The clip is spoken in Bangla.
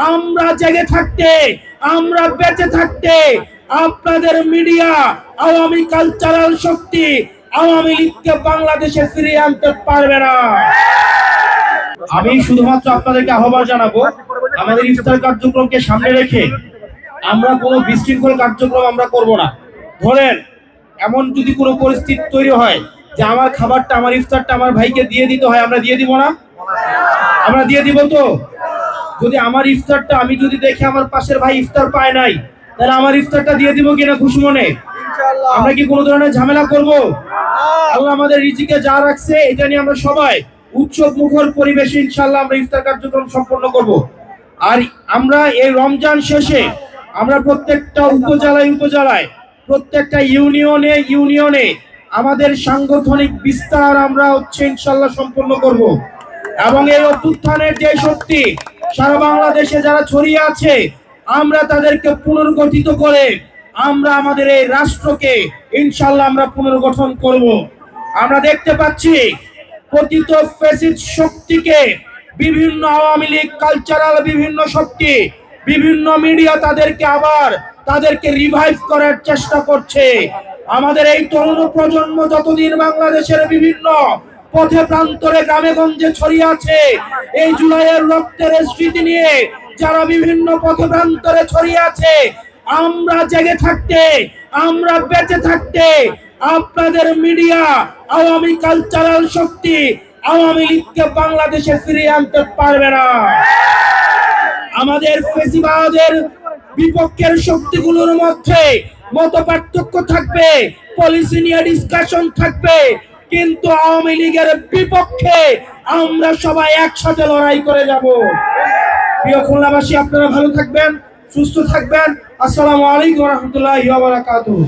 আমরা জেগে থাকতে, আমরা বেঁচে থাকতে আপনাদের মিডিয়া, আওয়ামী কালচারাল শক্তি আওয়ামী লীগকে বাংলাদেশে ফিরিয়ে আনতে পারবে না। আমি শুধুমাত্র আপনাদেরকে আহ্বান জানাবো, আমাদের ইফতার কার্যক্রমকে সামনে রেখে আমরা কোনো বিশৃঙ্খল কার্যক্রম আমরা করব না। ধরেন এমন যদি কোনো পরিস্থিতি তৈরি হয় যে আমার খাবারটা, আমার ইফতারটা আমার ভাইকে দিয়ে দিতে হয়, আমরা দিয়ে দিব না? আমরা দিয়ে দিব তো? যদি আমার ইফতারটা আমি যদি দেখি আমার পাশের ভাই ইফতার পায় নাই, তাহলে আমার ইফতারটা দিয়ে দিব কিনা খুশি মনে? আমরা কি কোনো ধরনের ঝামেলা করব? আল্লাহ আমাদের রিজিকে যা রাখছে এটা নিয়ে আমরা সবাই উৎসব মুখর পরিবেশে ইনশাআল্লাহ আমরা ইফতার কার্যক্রম সম্পন্ন করব। আর আমরা এই রমজান শেষে আমরা প্রত্যেকটা উপজেলায় প্রত্যেকটা ইউনিয়নে আমাদের সাংগঠনিক বিস্তার আমরা ইনশাআল্লাহ সম্পন্ন করব। এবং এই অভ্যুত্থানের যে শক্তি সারা বাংলাদেশে যারা ছড়িয়ে আছে, আমরা তাদেরকে পুনর্গঠিত করে আমরা আমাদের এই রাষ্ট্রকে ইনশাআল্লাহ আমরা পুনর্গঠন করব। আমরা দেখতে পাচ্ছি পতিত ফ্যাসিস্ট শক্তিকে বিভিন্ন আওয়ামী লীগ কালচারাল বিভিন্ন শক্তি, বিভিন্ন মিডিয়া তাদেরকে রিভাইভ করার চেষ্টা করছে। আমাদের এই তরুণ প্রজন্ম যতদিন বাংলাদেশের বিভিন্ন পথে প্রান্তরে গ্রামে গঞ্জে ছড়িয়ে আছে, এই জুলাইয়ের রক্তের স্মৃতি নিয়ে যারা বিভিন্ন পথে প্রান্তরে ছড়িয়ে আছে, আমরা জেগে থাকতে, আমরা বেঁচে থাকতে আপনাদের মিডিয়া, আওয়ামী কালচারাল শক্তি আওয়ামী লীগকে বাংলাদেশে ফিরিয়ে আনতে পারবে না। আমাদের ফেসিবাদের বিপক্ষের শক্তিগুলোর মধ্যে মত পার্থক্য থাকবে, পলিসি নিয়ে ডিসকাশন থাকবে, কিন্তু আওয়ামী লীগের বিপক্ষে আমরা সবাই একসাথে লড়াই করে যাব। প্রিয় খুলনাবাসী, আপনারা ভালো থাকবেন, সুস্থ থাকবেন। আসসালামু আলাইকুম ওয়া রাহমাতুল্লাহি ওয়া বারাকাতুহু।